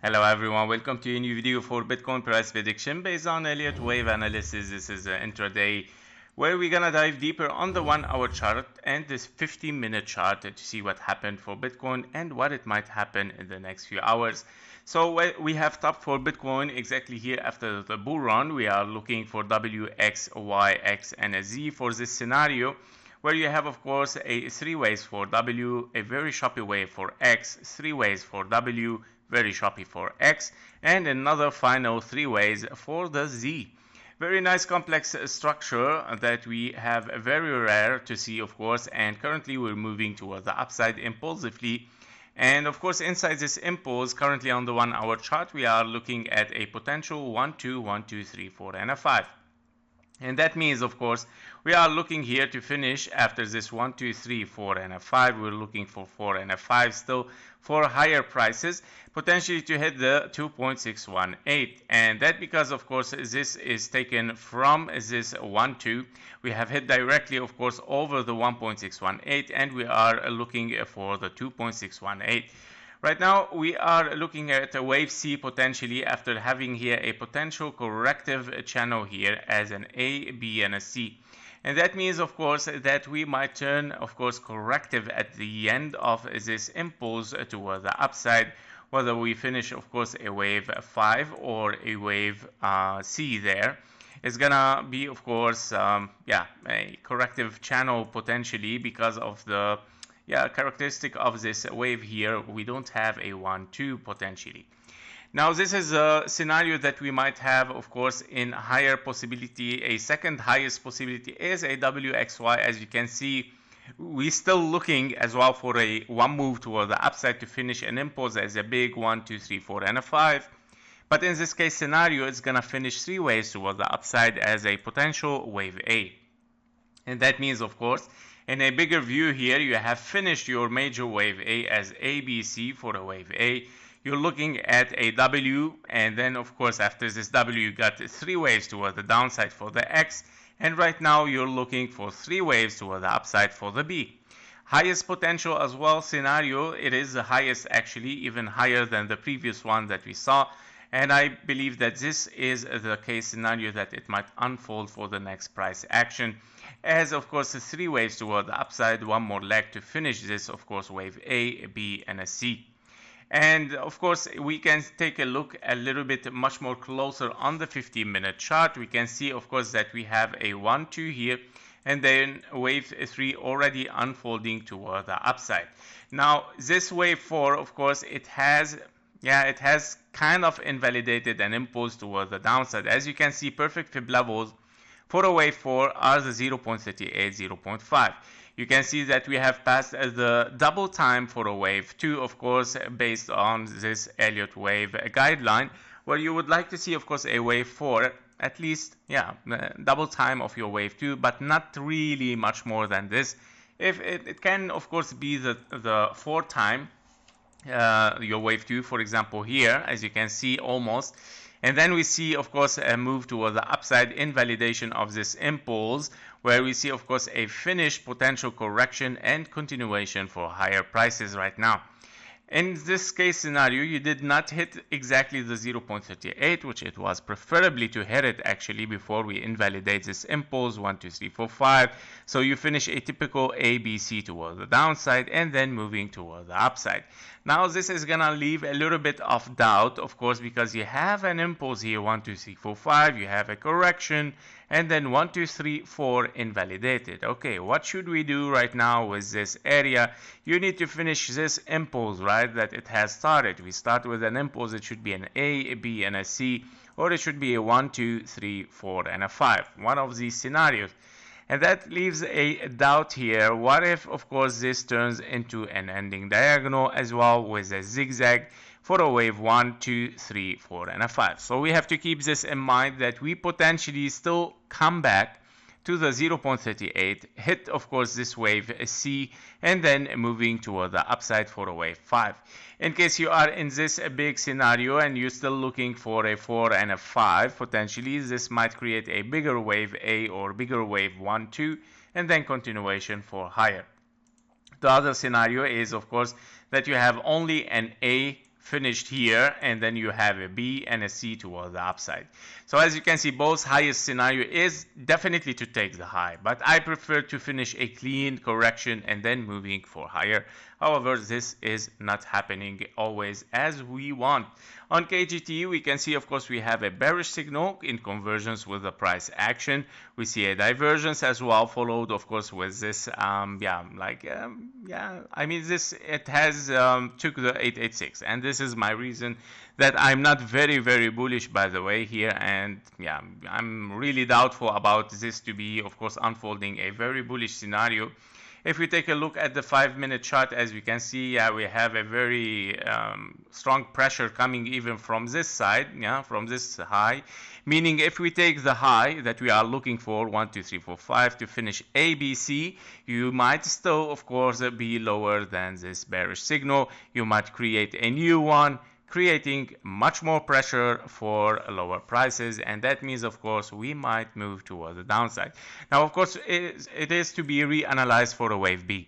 Hello everyone, welcome to a new video for Bitcoin price prediction based on Elliott wave analysis. This is an intraday where we're gonna dive deeper on the 1-hour chart and this 15-minute chart to see what happened for Bitcoin and what it might happen in the next few hours. So we have top for Bitcoin exactly here after the bull run. We are looking for W, X, Y, X, and a Z for this scenario, where you have, of course, a 3 waves for W, a very choppy wave for X, 3 waves for W, very choppy for X, and another final 3 waves for the Z. Very nice complex structure that we have very rare to see, of course, and currently we're moving towards the upside impulsively. And of course, inside this impulse, currently on the 1-hour chart, we are looking at a potential 1, 2, 1, 2, 3, 4, and a 5. And that means, of course, we are looking here to finish after this 1, 2, 3, 4, and a 5. We're looking for 4 and a 5 still for higher prices, potentially to hit the 2.618. And that because, of course, this is taken from this 1, 2. We have hit directly, of course, over the 1.618, and we are looking for the 2.618. Right now, we are looking at a wave C potentially after having here a potential corrective channel here as an A, B, and a C. And that means, of course, that we might turn, of course, corrective at the end of this impulse toward the upside, whether we finish, of course, a wave 5 or a wave C there. It's gonna be, of course, a corrective channel potentially because of the characteristic of this wave here. We don't have a 1, 2 potentially. Now this is a scenario that we might have, of course, in higher possibility. A second highest possibility is a WXY. As you can see, we're still looking as well for a one move toward the upside to finish an impulse as a big 1, 2, 3, 4, and a 5. But in this case scenario, it's gonna finish 3 waves toward the upside as a potential wave A. And that means, of course, in a bigger view here, you have finished your major wave A as ABC for a wave A. You're looking at a W, and then, of course, after this W, you got 3 waves toward the downside for the X, and right now you're looking for 3 waves toward the upside for the B. Highest potential as well scenario, it is the highest actually, even higher than the previous one that we saw. And I believe that this is the case scenario that it might unfold for the next price action. As, of course, the 3 waves toward the upside, one more leg to finish this, of course, wave A, B, and a C. And, of course, we can take a look a little bit much more closer on the 15-minute chart. We can see, of course, that we have a 1, 2 here, and then wave 3 already unfolding toward the upside. Now, this wave 4, of course, it has kind of invalidated an impulse toward the downside. As you can see, perfect fib levels for a wave 4 are the 0.38, 0.5. You can see that we have passed the double time for a wave 2, of course, based on this Elliott wave guideline, where you would like to see, of course, a wave 4, at least, double time of your wave 2, but not really much more than this. If it can, of course, be the 4 time, your wave 2, for example, here, as you can see, almost. And then we see, of course, a move toward the upside, invalidation of this impulse, where we see, of course, a finished potential correction and continuation for higher prices right now. In this case scenario, you did not hit exactly the 0.38, which it was preferably to hit it actually before we invalidate this impulse 1, 2, 3, 4, 5. So you finish a typical ABC toward the downside and then moving toward the upside. Now this is gonna leave a little bit of doubt, of course, because you have an impulse here 1, 2, 3, 4, 5. You have a correction, and then 1, 2, 3, 4 invalidated. Okay, what should we do right now with this area? You need to finish this impulse, right, that it has started. We start with an impulse. It should be an A, B, and a C, or it should be a 1, 2, 3, 4, and a 5. One of these scenarios. And that leaves a doubt here. What if, of course, this turns into an ending diagonal as well with a zigzag for a wave 1, 2, 3, 4, and a 5. So we have to keep this in mind that we potentially still come back to the 0.38, hit, of course, this wave C, and then moving toward the upside for a wave 5. In case you are in this big scenario and you're still looking for a 4 and a 5, potentially this might create a bigger wave A or bigger wave 1, 2, and then continuation for higher. The other scenario is, of course, that you have only an A finished here, and then you have a B and a C towards the upside. So as you can see, both highest scenario is definitely to take the high, but I prefer to finish a clean correction and then moving for higher. However, this is not happening always as we want. On KGT, we can see, of course, we have a bearish signal in convergence with the price action. We see a divergence as well, followed, of course, with this, I mean, it has took the 886, and this is my reason that I'm not very, very bullish, by the way, here, and yeah, I'm really doubtful about this to be, of course, unfolding a very bullish scenario. If we take a look at the 5-minute chart, as we can see, we have a very strong pressure coming even from this side, from this high. Meaning, if we take the high that we are looking for, 1, 2, 3, 4, 5, to finish ABC, you might still, of course, be lower than this bearish signal. You might create a new one, creating much more pressure for lower prices, and that means, of course, we might move towards the downside. Now, of course, it is to be reanalyzed for a wave B.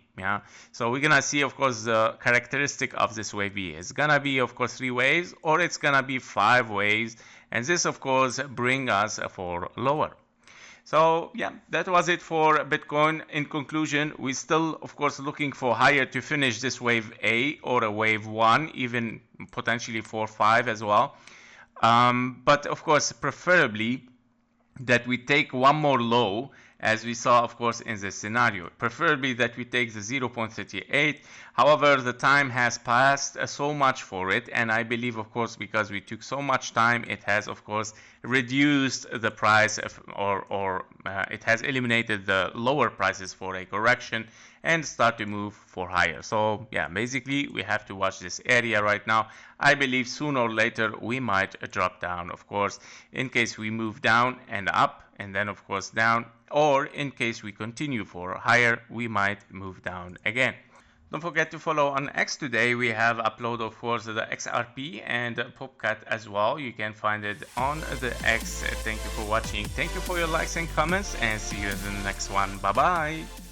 So we're gonna see, of course, the characteristic of this wave B is gonna be, of course, 3 waves, or it's gonna be 5 waves, and this, of course, bring us for lower. So yeah, that was it for Bitcoin. In conclusion, we're still, of course, looking for higher to finish this wave A or a wave 1, even potentially 4, 5 as well. But of course, preferably that we take one more low, as we saw, of course, in this scenario. Preferably that we take the 0.38. However, the time has passed so much for it, and I believe, of course, because we took so much time, it has, of course, reduced the price or it has eliminated the lower prices for a correction and start to move for higher. So yeah, basically we have to watch this area right now. I believe sooner or later we might drop down, of course, in case we move down and up, and then of course down, or in case we continue for higher, we might move down again. Don't forget to follow on X today. We have upload, of course, the XRP and Popcat as well. You can find it on the X. Thank you for watching. Thank you for your likes and comments, and see you in the next one. Bye bye.